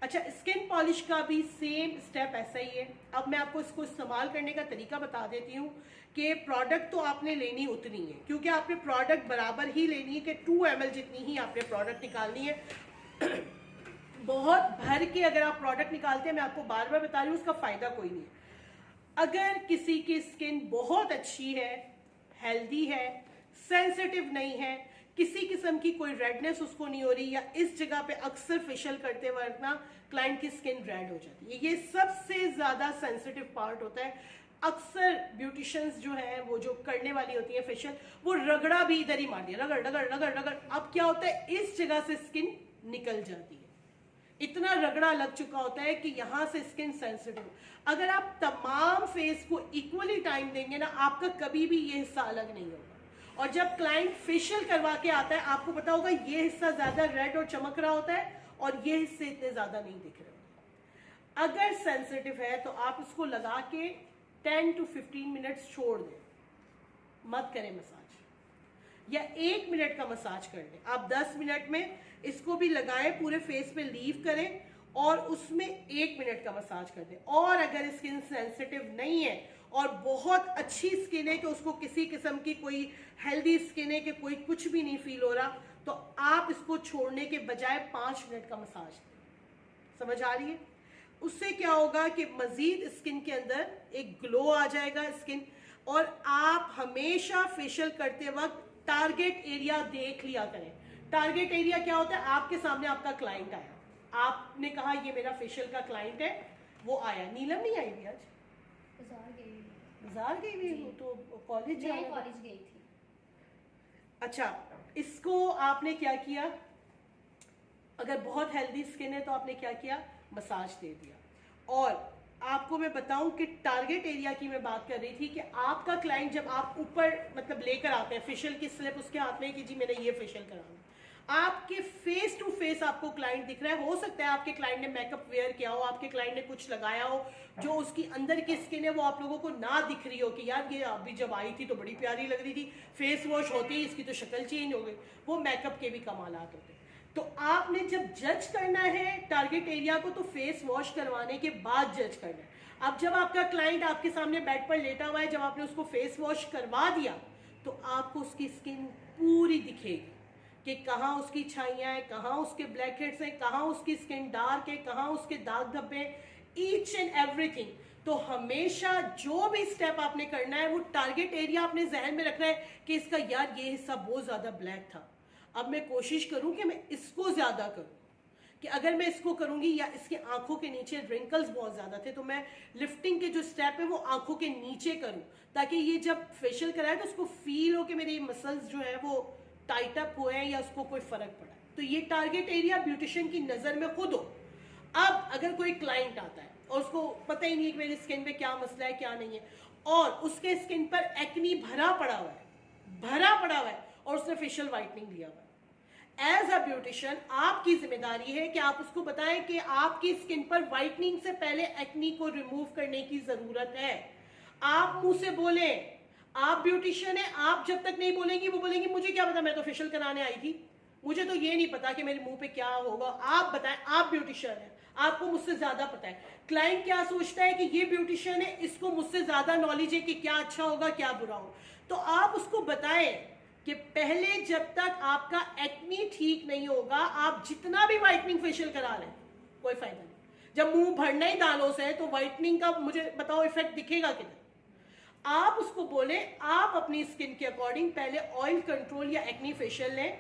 अच्छा, स्किन पॉलिश का भी सेम स्टेप ऐसा ही है। अब मैं आपको इसको इस्तेमाल करने का तरीका बता देती हूँ कि प्रोडक्ट तो आपने लेनी उतनी है, क्योंकि आपने प्रोडक्ट बराबर ही लेनी है कि 2 ml जितनी ही आपने प्रोडक्ट निकालनी है। बहुत भर के अगर आप प्रोडक्ट निकालते हैं, मैं आपको बार बार बता रही हूँ, उसका फायदा कोई नहीं है। अगर किसी की स्किन बहुत अच्छी है, हेल्दी है, सेंसिटिव नहीं है, किसी किस्म की कोई रेडनेस उसको नहीं हो रही, या इस जगह पे अक्सर फेशियल करते वक्त ना क्लाइंट की स्किन रेड हो जाती है, ये सबसे ज्यादा सेंसिटिव पार्ट होता है। अक्सर ब्यूटिशियंस जो है, वो जो करने वाली होती है फेशियल, वो रगड़ा भी इधर ही मार दिया, रगड़ रगड़ रगड़ रगड़। अब क्या होता है, इस जगह से स्किन निकल जाती है, इतना रगड़ा लग चुका होता है कि यहां से स्किन सेंसिटिव। अगर आप तमाम फेस को इक्वली टाइम देंगे ना, आपका कभी भी ये हिस्सा अलग नहीं होगा। और जब क्लाइंट फेशियल करवा के आता है, आपको पता होगा ये हिस्सा ज्यादा रेड और चमक रहा होता है और ये हिस्से इतने ज्यादा नहीं दिख रहे होते। अगर सेंसिटिव है तो आप इसको लगा के 10 to 15 मिनट्स छोड़ दें, मत करें मसाज, या 1 मिनट का मसाज कर लें। आप 10 मिनट में इसको भी लगाएं, पूरे फेस पे लीव करें और उसमें 1 मिनट का मसाज कर दें। और अगर स्किन सेंसिटिव नहीं है और बहुत अच्छी स्किन है कि उसको किसी किस्म की कोई हेल्दी स्किन है कि कोई कुछ भी नहीं फील हो रहा, तो आप इसको छोड़ने के बजाय 5 मिनट का मसाज दें। समझ आ रही है? उससे क्या होगा कि मजीद स्किन के अंदर एक ग्लो आ जाएगा स्किन। और आप हमेशा फेशियल करते वक्त टारगेट एरिया देख लिया करें। टारगेट एरिया क्या होता है, आपके सामने आपका क्लाइंट आया, आपने कहा ये मेरा फेशियल का क्लाइंट है, वो आया। नीलम नहीं आई थी आज? बाजार गई हुई हूँ, तो कॉलेज गई थी। अच्छा, इसको आपने क्या किया, अगर बहुत हेल्दी स्किन है तो आपने क्या किया, मसाज दे दिया। और आपको मैं बताऊं कि टारगेट एरिया की मैं बात कर रही थी कि आपका क्लाइंट जब आप ऊपर मतलब लेकर आते हैं फेशियल की स्लिप उसके हाथ में कि जी मैंने ये फेशियल कराना, आपके फेस टू फेस आपको क्लाइंट दिख रहा है। हो सकता है आपके क्लाइंट ने मेकअप वेयर किया हो, आपके क्लाइंट ने कुछ लगाया हो, जो उसकी अंदर की स्किन है वो आप लोगों को ना दिख रही हो कि यार ये अभी जब आई थी तो बड़ी प्यारी लग रही थी, फेस वॉश होते ही इसकी तो शक्ल चेंज हो गई। वो मेकअप के भी कमालात होते हैं। तो आपने जब जज करना है टारगेट एरिया को, तो फेस वॉश करवाने के बाद जज करना है। अब जब आपका क्लाइंट आपके सामने बेड पर लेटा हुआ है, जब आपने उसको फेस वॉश करवा दिया तो आपको उसकी स्किन पूरी दिखेगी कि कहाँ उसकी छाइयाँ हैं, कहाँ उसके ब्लैक हेड्स हैं, कहाँ उसकी स्किन डार्क है, कहाँ उसके दाग धब्बे हैं, ईच एंड एवरीथिंग। तो हमेशा जो भी स्टेप आपने करना है वो टारगेट एरिया अपने जहन में रखना है कि इसका यार ये हिस्सा बहुत ज़्यादा ब्लैक था, अब मैं कोशिश करूँ कि मैं इसको ज़्यादा करूँ, कि अगर मैं इसको करूंगी, या इसके आंखों के नीचे रिंकल्स बहुत ज़्यादा थे तो मैं लिफ्टिंग के जो स्टेप है वो आंखों के नीचे करूं, ताकि ये जब फेशियल कराए तो उसको फील हो कि मेरे मसल्स जो है वो टाइट अप हुए हैं या उसको कोई फ़र्क पड़ा है। तो ये टारगेट एरिया ब्यूटिशियन की नज़र में खुद हो। अब अगर कोई क्लाइंट आता है और उसको पता ही नहीं है कि मेरी स्किन पे क्या मसला है क्या नहीं है, और उसके स्किन पर एक्नी भरा पड़ा हुआ है, भरा पड़ा हुआ है, और उसने फेशियल वाइटनिंग लिया हुआ है, एज अ ब्यूटिशियन आपकी जिम्मेदारी है कि आप उसको बताएं कि आपकी स्किन पर व्हाइटनिंग से पहले एक्नी को रिमूव करने की जरूरत है। आप मुंह से बोलें, आप ब्यूटिशियन है, आप जब तक नहीं बोलेंगी वो बोलेंगी मुझे क्या पता, मैं तो फेशियल कराने आई थी, मुझे तो ये नहीं पता कि मेरे मुंह पे क्या होगा। आप बताएं, आप ब्यूटिशियन है, आपको मुझसे ज्यादा पता है। क्लाइंट क्या सोचता है कि ये ब्यूटिशियन है, इसको मुझसे ज्यादा नॉलेज है कि क्या अच्छा होगा क्या बुरा होगा। तो आप उसको बताएं कि पहले जब तक आपका एक्नी ठीक नहीं होगा, आप जितना भी व्हाइटनिंग फेशियल करा लें कोई फायदा नहीं। जब मुंह भरना ही दानों से है तो व्हाइटनिंग का मुझे बताओ इफेक्ट दिखेगा किधर। आप उसको बोले आप अपनी स्किन के अकॉर्डिंग पहले ऑयल कंट्रोल या एक्नी फेशियल लें,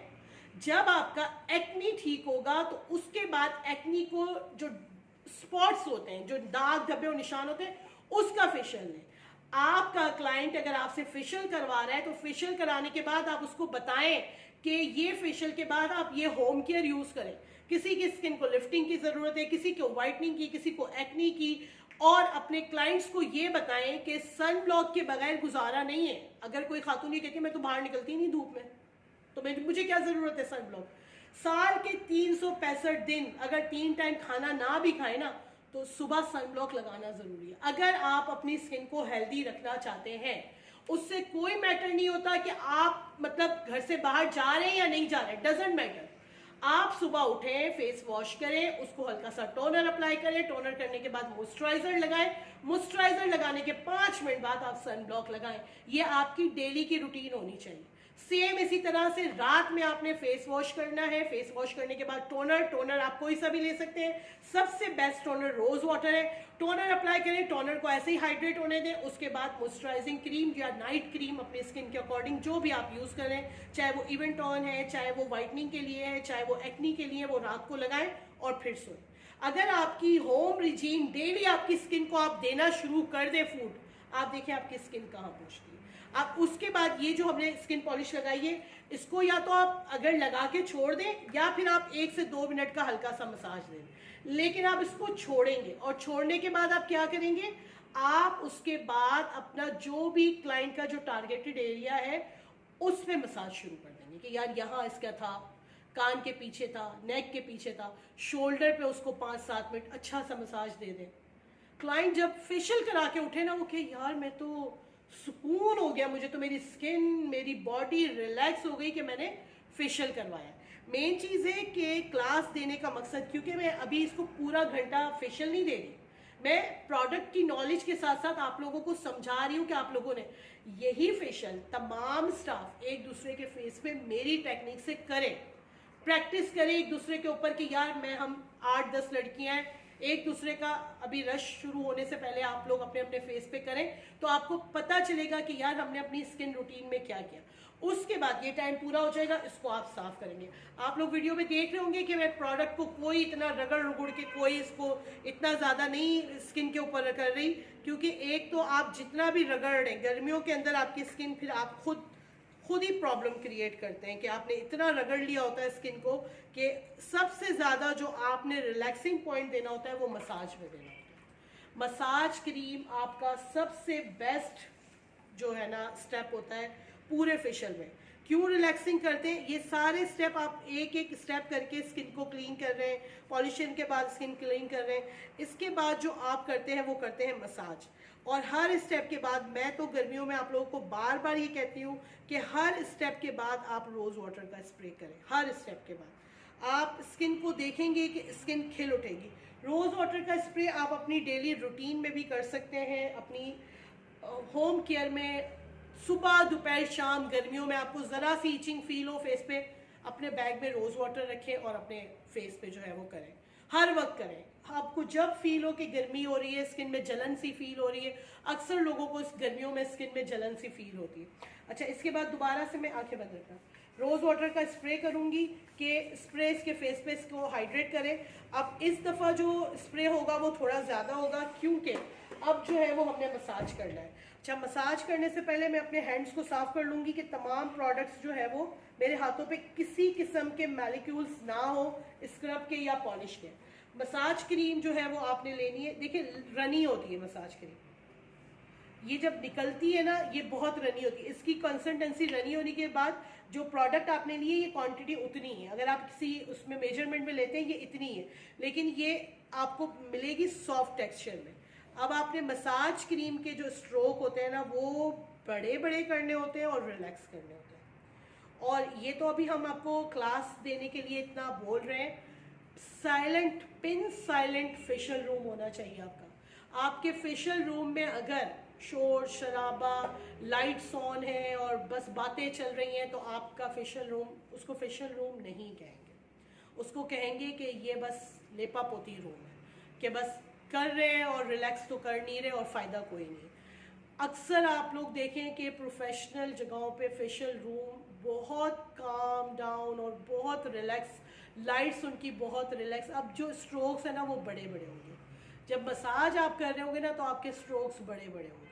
जब आपका एक्नी ठीक होगा तो उसके बाद एक्नी को जो स्पॉट्स होते हैं, जो दाग धब्बे और निशान होते हैं, उसका फेशियल लें। आपका क्लाइंट अगर आपसे फेशियल करवा रहा है तो फेशियल कराने के बाद आप उसको बताएं कि ये फेशियल के बाद आप ये होम केयर यूज करें। किसी की स्किन को लिफ्टिंग की जरूरत है, किसी को व्हाइटनिंग की, किसी को एक्नी की, और अपने क्लाइंट्स को ये बताएं कि सन ब्लॉक के बगैर गुजारा नहीं है। अगर कोई खातून ये कहती है मैं तो बाहर निकलती नहीं धूप में, तो मुझे क्या जरूरत है सन ब्लॉक। साल के 365 दिन अगर 3 टाइम खाना ना भी खाए ना तो सुबह सन ब्लॉक लगाना जरूरी है। अगर आप अपनी स्किन को हेल्दी रखना चाहते हैं, उससे कोई मैटर नहीं होता कि आप मतलब घर से बाहर जा रहे हैं या नहीं जा रहे, डजेंट मैटर। आप सुबह उठें, फेस वॉश करें, उसको हल्का सा टोनर अप्लाई करें, टोनर करने के बाद मॉइस्चराइजर लगाएं, मॉइस्चराइजर लगाने के 5 मिनट बाद आप सन ब्लॉक लगाएं। ये आपकी डेली की रूटीन होनी चाहिए। सेम इसी तरह से रात में आपने फेस वॉश करना है, फेस वॉश करने के बाद टोनर आप कोई सा भी ले सकते हैं, सबसे बेस्ट टोनर रोज वाटर है। टोनर अप्लाई करें, टोनर को ऐसे ही हाइड्रेट होने दें, उसके बाद मॉइस्चराइजिंग क्रीम या नाइट क्रीम अपनी स्किन के अकॉर्डिंग जो भी आप यूज करें, चाहे वो इवेंट ऑन है, चाहे वो व्हाइटनिंग के लिए है, चाहे वो एक्नी के लिए, वो रात को लगाएं और फिर सोएं। अगर आपकी होम रिजीम डेली आपकी स्किन को आप देना शुरू कर दे फूड, आप देखें आपकी स्किन कहाँ पहुंचती है। आप उसके बाद ये जो हमने स्किन पॉलिश लगाई है, इसको या तो आप अगर लगा के छोड़ दें या फिर आप 1 से 2 मिनट का हल्का सा मसाज दें, लेकिन आप इसको छोड़ेंगे। और छोड़ने के बाद आप क्या करेंगे, आप उसके बाद अपना जो भी क्लाइंट का जो टारगेटेड एरिया है उस पर मसाज शुरू कर देंगे कि यार यहाँ इसका था, कान के पीछे था, नेक के पीछे था, शोल्डर पे उसको 5-7 मिनट अच्छा सा मसाज दे दें। क्लाइंट जब फेशियल करा के उठे ना, वो कहे यार मैं तो सुकून हो गया, मुझे तो मेरी स्किन, मेरी बॉडी रिलैक्स हो गई कि मैंने फेशियल करवाया। मेन चीज़ है कि क्लास देने का मकसद, क्योंकि मैं अभी इसको पूरा घंटा फेशियल नहीं दे रही, मैं प्रोडक्ट की नॉलेज के साथ साथ आप लोगों को समझा रही हूँ कि आप लोगों ने यही फेशियल तमाम स्टाफ एक दूसरे के फेस पे मेरी टेक्निक से करें, प्रैक्टिस करें एक दूसरे के ऊपर कि यार हम 8-10 लड़कियां हैं, एक दूसरे का अभी रश शुरू होने से पहले आप लोग अपने अपने फेस पे करें तो आपको पता चलेगा कि यार हमने अपनी स्किन रूटीन में क्या किया। उसके बाद ये टाइम पूरा हो जाएगा, इसको आप साफ करेंगे। आप लोग वीडियो में देख रहे होंगे कि मैं प्रोडक्ट को कोई इतना रगड़ रुगड़ के कोई इसको इतना ज़्यादा नहीं स्किन के ऊपर कर रही, क्योंकि एक तो आप जितना भी रगड़ रहे हैं, गर्मियों के अंदर आपकी स्किन फिर आप खुद ही प्रॉब्लम क्रिएट करते हैं कि आपने इतना रगड़ लिया होता है स्किन को कि सबसे ज़्यादा जो आपने रिलैक्सिंग पॉइंट देना होता है वो मसाज में देना होता है। मसाज क्रीम आपका सबसे बेस्ट जो है ना स्टेप होता है पूरे फेशियल में। क्यों रिलैक्सिंग करते हैं, ये सारे स्टेप आप एक एक स्टेप करके स्किन को क्लीन कर रहे हैं, पॉलिशिंग के बाद स्किन क्लीन कर रहे हैं, इसके बाद जो आप करते हैं वो करते हैं मसाज। और हर स्टेप के बाद, मैं तो गर्मियों में आप लोगों को बार बार ये कहती हूँ कि हर स्टेप के बाद आप रोज़ वाटर का स्प्रे करें, हर स्टेप के बाद। आप स्किन को देखेंगे कि स्किन खिल उठेगी। रोज़ वाटर का स्प्रे आप अपनी डेली रूटीन में भी कर सकते हैं, अपनी होम केयर में सुबह दोपहर शाम। गर्मियों में आपको ज़रा सी ईचिंग फील हो फेस पे, अपने बैग में रोज़ वाटर रखें और अपने फेस पे जो है वो करें, हर वक्त करें। आपको जब फील हो कि गर्मी हो रही है, स्किन में जलन सी फील हो रही है, अक्सर लोगों को इस गर्मियों में स्किन में जलन सी फील होती है। अच्छा, इसके बाद दोबारा से मैं आंखें बंद रखना, रोज़ वाटर का स्प्रे करूंगी कि स्प्रे इसके फेस पे इसको हाइड्रेट करें। अब इस दफ़ा जो स्प्रे होगा वो थोड़ा ज़्यादा होगा, क्योंकि अब जो है वो हमने मसाज करना है। अच्छा, मसाज करने से पहले मैं अपने हैंड्स को साफ कर लूँगी कि तमाम प्रोडक्ट्स जो है वो मेरे हाथों पे किसी किस्म के मॉलिक्यूल्स ना हो, स्क्रब के या पॉलिश के। मसाज क्रीम जो है वो आपने लेनी है, देखिए रनी होती है मसाज क्रीम, ये जब निकलती है ना ये बहुत रनी होती है। इसकी कंसिस्टेंसी रनी होने के बाद जो प्रोडक्ट आपने लिए ये क्वांटिटी उतनी है, अगर आप किसी उसमें मेजरमेंट में लेते हैं ये इतनी है, लेकिन ये आपको मिलेगी सॉफ्ट टेक्सचर में। अब आपने मसाज क्रीम के जो स्ट्रोक होते हैं ना वो बड़े बड़े करने होते हैं और रिलैक्स करने होते हैं। और ये तो अभी हम आपको क्लास देने के लिए इतना बोल रहे हैं। Silent pin silent facial room होना चाहिए आपका। आपके फेशियल रूम में अगर शोर शराबा, लाइट्स ऑन है और बस बातें चल रही हैं तो आपका फेशियल रूम, उसको फेशियल रूम नहीं कहेंगे, उसको कहेंगे कि ये बस लेपा पोती रूम है, कि बस कर रहे हैं और रिलैक्स तो कर नहीं रहे और फ़ायदा कोई नहीं। अक्सर आप लोग देखें कि प्रोफेशनल जगहों पे फेशियल रूम बहुत काम डाउन और बहुत रिलैक्स, लाइट्स उनकी बहुत रिलैक्स। अब जो स्ट्रोक्स है ना वो बड़े बड़े होंगे, जब मसाज आप कर रहे होंगे ना तो आपके स्ट्रोक्स बड़े बड़े होंगे,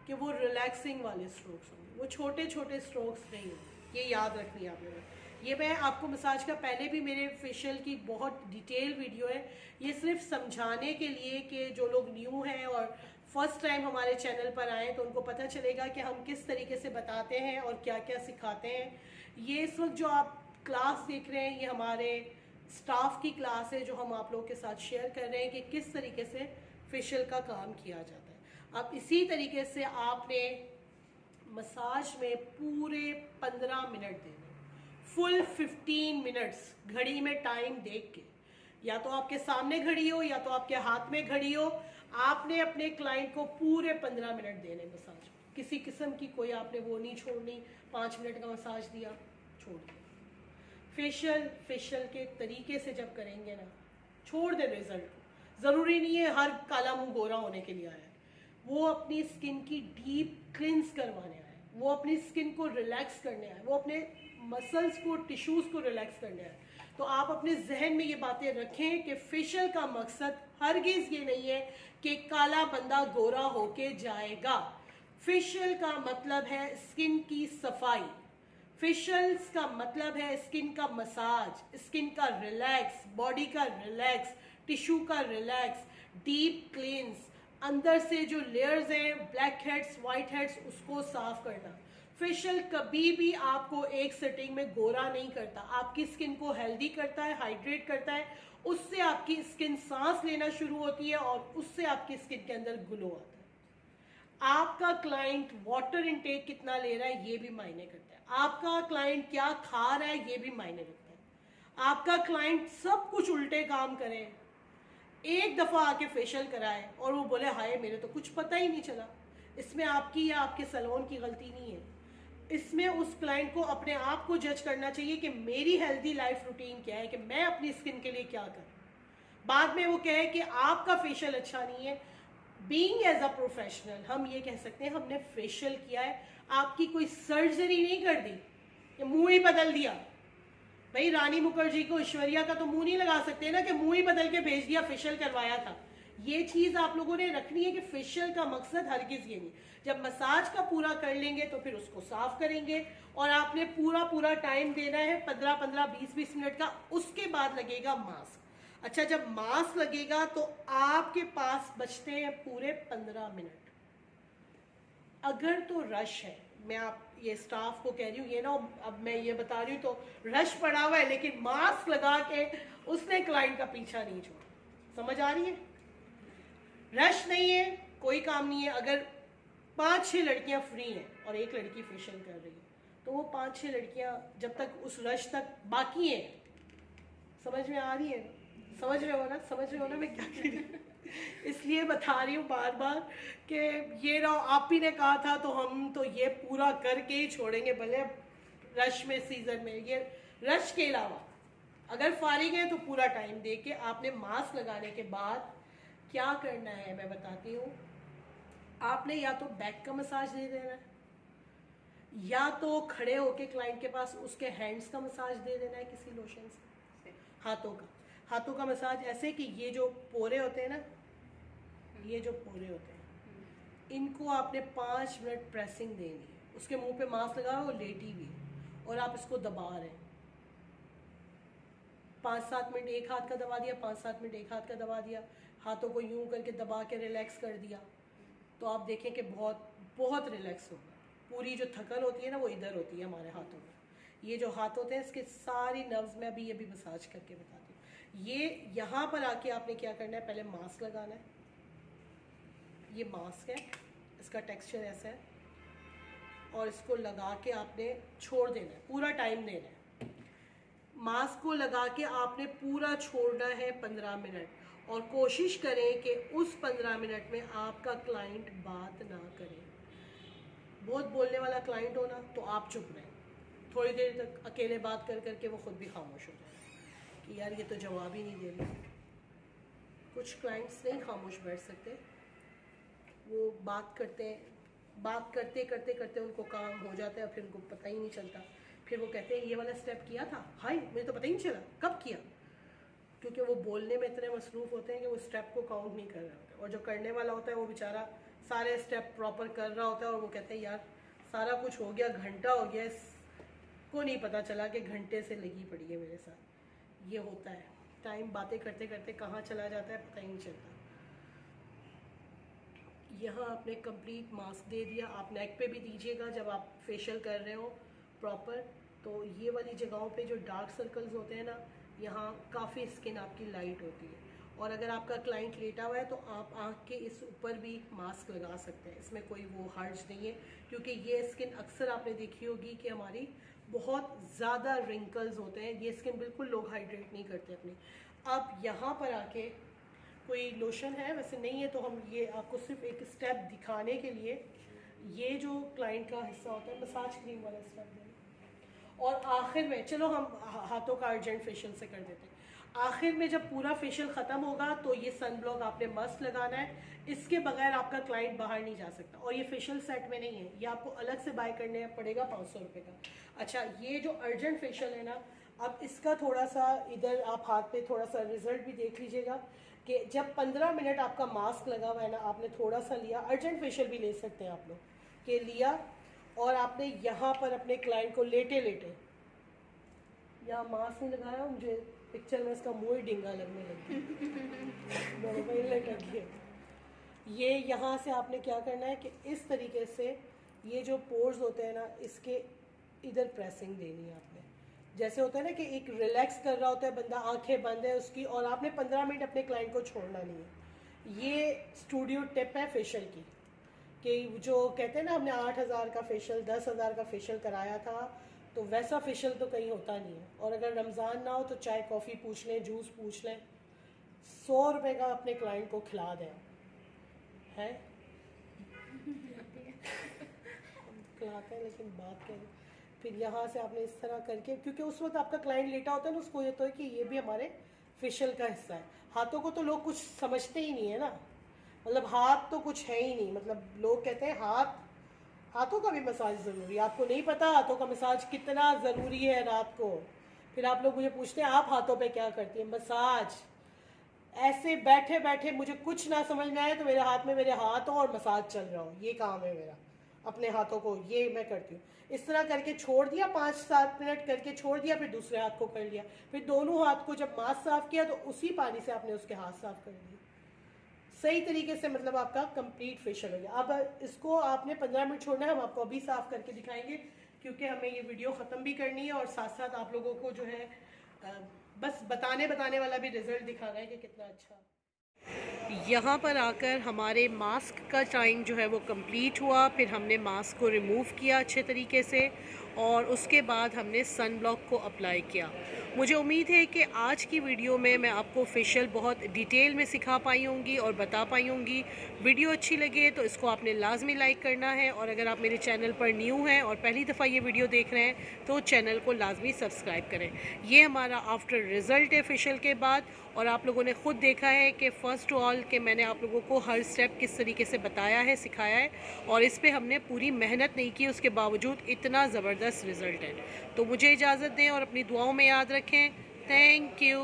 कि वो रिलैक्सिंग वाले स्ट्रोक्स होंगे, वो छोटे छोटे स्ट्रोक्स नहीं होंगे। ये याद रखनी है आपने। ये मैं आपको मसाज का पहले भी मेरे फेशियल की बहुत डिटेल वीडियो है, ये सिर्फ समझाने के लिए कि जो लोग न्यू हैं और फर्स्ट टाइम हमारे चैनल पर आए तो उनको पता चलेगा कि हम किस तरीके से बताते हैं और क्या क्या सिखाते हैं। ये इस वक्त जो आप क्लास देख रहे हैं ये हमारे स्टाफ की क्लास है जो हम आप लोगों के साथ शेयर कर रहे हैं कि किस तरीके से फेशियल का काम किया जाता है। अब इसी तरीके से आपने मसाज में पूरे 15 मिनट देने, फुल 15 मिनट्स घड़ी में टाइम देख के, या तो आपके सामने घड़ी हो या तो आपके हाथ में घड़ी हो, आपने अपने क्लाइंट को पूरे 15 मिनट देने मसाज। किसी किस्म की कोई आपने वो नहीं छोड़नी, 5 मिनट का मसाज दिया छोड़ दिया। फेशियल के तरीके से जब करेंगे ना, छोड़ दे रिजल्ट। ज़रूरी नहीं है हर काला मुंह गोरा होने के लिए आया है, वो अपनी स्किन की डीप क्लिंस करवाने आया है, वो अपनी स्किन को रिलैक्स करने आया है, वो अपने मसल्स को, टिश्यूज़ को रिलैक्स करने आया है। तो आप अपने जहन में ये बातें रखें कि फेशियल का मकसद हरगिज़ ये नहीं है कि काला बंदा गोरा होके जाएगा। फेशियल का मतलब है स्किन की सफाई, फेशियल्स का मतलब है स्किन का मसाज, स्किन का रिलैक्स, बॉडी का रिलैक्स, टिश्यू का रिलैक्स, डीप क्लींस, अंदर से जो लेयर्स हैं, ब्लैक हेड्स, वाइट हेड्स, उसको साफ करना। फेशियल कभी भी आपको एक सेटिंग में गोरा नहीं करता, आपकी स्किन को हेल्दी करता है, हाइड्रेट करता है, उससे आपकी स्किन सांस लेना शुरू होती है और उससे आपकी स्किन के अंदर ग्लो आता है। आपका क्लाइंट वाटर इनटेक कितना ले रहा है ये भी मायने करता है, आपका क्लाइंट क्या खा रहा है ये भी मायने रखता है। आपका क्लाइंट सब कुछ उल्टे काम करे, एक दफ़ा आके फेशियल कराए और वो बोले हाय मेरे तो कुछ पता ही नहीं चला, इसमें आपकी या आपके सैलून की गलती नहीं है। इसमें उस क्लाइंट को अपने आप को जज करना चाहिए कि मेरी हेल्दी लाइफ रूटीन क्या है, कि मैं अपनी स्किन के लिए क्या करूं। बाद में वो कहे कि आपका फेशियल अच्छा नहीं है। बीइंग एज अ प्रोफेशनल हम ये कह सकते हैं हमने फेशियल किया है, आपकी कोई सर्जरी नहीं कर दी, ये मुंह ही बदल दिया। भाई रानी मुखर्जी को, ऐश्वर्या का तो मुंह नहीं लगा सकते ना कि मुंह ही बदल के भेज दिया, फेशियल करवाया था। ये चीज आप लोगों ने रखनी है कि फेशियल का मकसद हरगिज ये नहीं। जब मसाज का पूरा कर लेंगे तो फिर उसको साफ करेंगे और आपने पूरा टाइम देना है 15-15, 20-20 मिनट का। उसके बाद लगेगा मास्क। अच्छा, जब मास्क लगेगा तो आपके पास बचते हैं पूरे 15 मिनट। अगर तो रश है, मैं आप ये स्टाफ को कह रही हूँ, ये ना अब मैं ये बता रही हूँ तो रश पड़ा हुआ है, लेकिन मास्क लगा के उसने क्लाइंट का पीछा नहीं छोड़ा। समझ आ रही है? रश नहीं है, कोई काम नहीं है। अगर 5-6 लड़कियां फ्री हैं और एक लड़की फेशियल कर रही है तो वो 5-6 लड़कियां जब तक उस रश तक बाकी हैं समझ में आ रही है? समझ रहे हो ना? समझ रहे हो ना मैं क्या कह रही हूँ? इसलिए बता रही हूँ बार बार कि ये ना आप ही ने कहा था तो हम तो ये पूरा करके ही छोड़ेंगे, भले रश में, सीज़न में, ये रश के अलावा अगर फारिग है तो पूरा टाइम दे के आपने मास्क लगाने के बाद क्या करना है मैं बताती हूँ। आपने या तो बैक का मसाज दे देना है, या तो खड़े होके क्लाइंट के पास उसके हैंड्स का मसाज दे देना है किसी लोशन से, हाथों का मसाज ऐसे कि ये जो पोरे होते हैं ना, ये जो पोरे होते हैं इनको आपने 5 मिनट प्रेसिंग देनी है। उसके मुंह पे मास्क लगा हुआ, वो लेटी हुई है और आप इसको दबा रहे हैं। 5-7 मिनट एक हाथ का दबा दिया, 5-7 मिनट एक हाथ का दबा दिया, हाथों को यूं करके दबा के रिलैक्स कर दिया, तो आप देखें कि बहुत बहुत रिलैक्स होगा। पूरी जो थकन होती है ना वो इधर होती है हमारे हाथों में। ये जो हाथ होते हैं इसके सारी नर्व्स में अभी अभी मसाज करके बताती हूँ। ये यहाँ पर आके आपने क्या करना है, पहले मास्क लगाना है। ये मास्क है, इसका टेक्सचर ऐसा है, और इसको लगा के आपने छोड़ देना है, पूरा टाइम देना है। मास्क को लगा के आपने पूरा छोड़ना है 15 मिनट, और कोशिश करें कि उस 15 मिनट में आपका क्लाइंट बात ना करे। बहुत बोलने वाला क्लाइंट हो ना तो आप चुप रहें, थोड़ी देर तक अकेले बात कर करके वो खुद भी खामोश हो जाए कि यार ये तो जवाब ही नहीं दे रही। कुछ क्लाइंट्स नहीं खामोश बैठ सकते, वो बात करते हैं, बात करते करते करते उनको काम हो जाता है, फिर उनको पता ही नहीं चलता। फिर वो कहते हैं ये वाला स्टेप किया था, हाय मुझे तो पता ही नहीं चला कब किया, क्योंकि वो बोलने में इतने मसरूफ़ होते हैं कि वो स्टेप को काउंट नहीं कर रहे होते। और जो करने वाला होता है वो बेचारा सारे स्टेप प्रॉपर कर रहा होता है, और वो कहते हैं यार सारा कुछ हो गया, घंटा हो गया, इसको नहीं पता चला कि घंटे से लगी पड़ी है मेरे साथ। ये होता है, टाइम बातें करते करते कहाँ चला जाता है पता ही नहीं चलता। यहाँ आपने कंप्लीट मास्क दे दिया, आप नेक पे भी दीजिएगा जब आप फेशियल कर रहे हो प्रॉपर। तो ये वाली जगहों पे जो डार्क सर्कल्स होते हैं ना, यहाँ काफ़ी स्किन आपकी लाइट होती है। और अगर आपका क्लाइंट लेटा हुआ है तो आप आँख के इस ऊपर भी मास्क लगा सकते हैं, इसमें कोई वो हर्ज नहीं है, क्योंकि ये स्किन अक्सर आपने देखी होगी कि हमारी बहुत ज़्यादा रिंकल्स होते हैं, ये स्किन बिल्कुल लोग हाइड्रेट नहीं करते अपनी। अब यहाँ पर आके कोई लोशन है, वैसे नहीं है, तो हम ये आपको सिर्फ एक स्टेप दिखाने के लिए ये जो क्लाइंट का हिस्सा होता है मसाज क्रीम वाला स्टेप दें। और आखिर में चलो हम हाथों का अर्जेंट फेशियल से कर देते हैं। आखिर में जब पूरा फेशियल ख़त्म होगा तो ये सन ब्लॉक आपने मस्ट लगाना है, इसके बगैर आपका क्लाइंट बाहर नहीं जा सकता। और ये फेशियल सेट में नहीं है, ये आपको अलग से बाय करने पड़ेगा 500 रुपये का। अच्छा, ये जो अर्जेंट फेशियल है ना, अब इसका थोड़ा सा इधर आप हाथ पे थोड़ा सा रिजल्ट भी देख लीजिएगा कि जब 15 मिनट आपका मास्क लगा हुआ है ना, आपने थोड़ा सा लिया, अर्जेंट फेशियल भी ले सकते हैं आप लोग, के लिया, और आपने यहाँ पर अपने क्लाइंट को लेटे लेटे, यहाँ मास्क नहीं लगाया, मुझे पिक्चर में इसका मुँह ही डिंगा लगने लगी है। ये यहाँ से आपने क्या करना है कि इस तरीके से ये जो पोर्स होते हैं ना, इसके इधर प्रेसिंग देनी है आपने। जैसे होता है ना कि एक रिलैक्स कर रहा होता है बंदा, आंखें बंद है उसकी, और आपने 15 मिनट अपने क्लाइंट को छोड़ना नहीं है। ये स्टूडियो टिप है फेशियल की, कि जो कहते हैं ना हमने 8000 का फेशियल, 10,000 का फेशियल कराया था, तो वैसा फेशियल तो कहीं होता नहीं है। और अगर रमज़ान ना हो तो चाय कॉफ़ी पूछ लें, जूस पूछ लें, 100 रुपये का अपने क्लाइंट को खिला दें, है खिलाते हैं, लेकिन बात करें फिर यहाँ से आपने इस तरह करके, क्योंकि उस वक्त आपका क्लाइंट लेटा होता है ना, उसको ये तो है कि ये भी हमारे फेशियल का हिस्सा है। हाथों को तो लोग कुछ समझते ही नहीं है ना, मतलब हाथ तो कुछ है ही नहीं, मतलब लोग कहते हैं हाथों का भी मसाज ज़रूरी है। आपको नहीं पता हाथों का मसाज कितना ज़रूरी है रात को। फिर आप लोग मुझे पूछते हैं आप हाथों पे क्या करती हैं? मसाज। ऐसे बैठे बैठे मुझे कुछ ना समझ में आए तो मेरे हाथ में मेरे हाथ हो और मसाज चल रहा हो, ये काम है मेरा, अपने हाथों को ये मैं करती हूँ। इस तरह करके छोड़ दिया, 5-7 मिनट करके छोड़ दिया, फिर दूसरे हाथ को कर लिया, फिर दोनों हाथ को जब मास्क साफ़ किया तो उसी पानी से आपने उसके हाथ साफ़ कर दिए। सही तरीके से मतलब आपका कंप्लीट फेशियल हो गया। अब इसको आपने 15 मिनट छोड़ना है, हम आपको अभी साफ़ करके दिखाएंगे, क्योंकि हमें ये वीडियो ख़त्म भी करनी है, और साथ साथ आप लोगों को जो है बस बताने वाला भी रिज़ल्ट दिखाना है कि कितना अच्छा। यहाँ पर आकर हमारे मास्क का टाइम जो है वो कंप्लीट हुआ, फिर हमने मास्क को रिमूव किया अच्छे तरीके से, और उसके बाद हमने सन ब्लॉक को अप्लाई किया। मुझे उम्मीद है कि आज की वीडियो में मैं आपको फेशियल बहुत डिटेल में सिखा पाई होंगी और बता पाई होंगी। वीडियो अच्छी लगे तो इसको आपने लाजमी लाइक करना है, और अगर आप मेरे चैनल पर न्यू हैं और पहली दफ़ा ये वीडियो देख रहे हैं तो चैनल को लाजमी सब्सक्राइब करें। ये हमारा आफ्टर रिज़ल्ट है फेशियल के बाद, और आप लोगों ने ख़ुद देखा है कि फ़र्स्ट ऑल कि मैंने आप लोगों को हर स्टेप किस तरीके से बताया है, सिखाया है, और इस पर हमने पूरी मेहनत नहीं की, उसके बावजूद इतना ज़बरदस्त रिज़ल्ट है। तो मुझे इजाज़त दें और अपनी दुआओं में याद रखें। Thank you.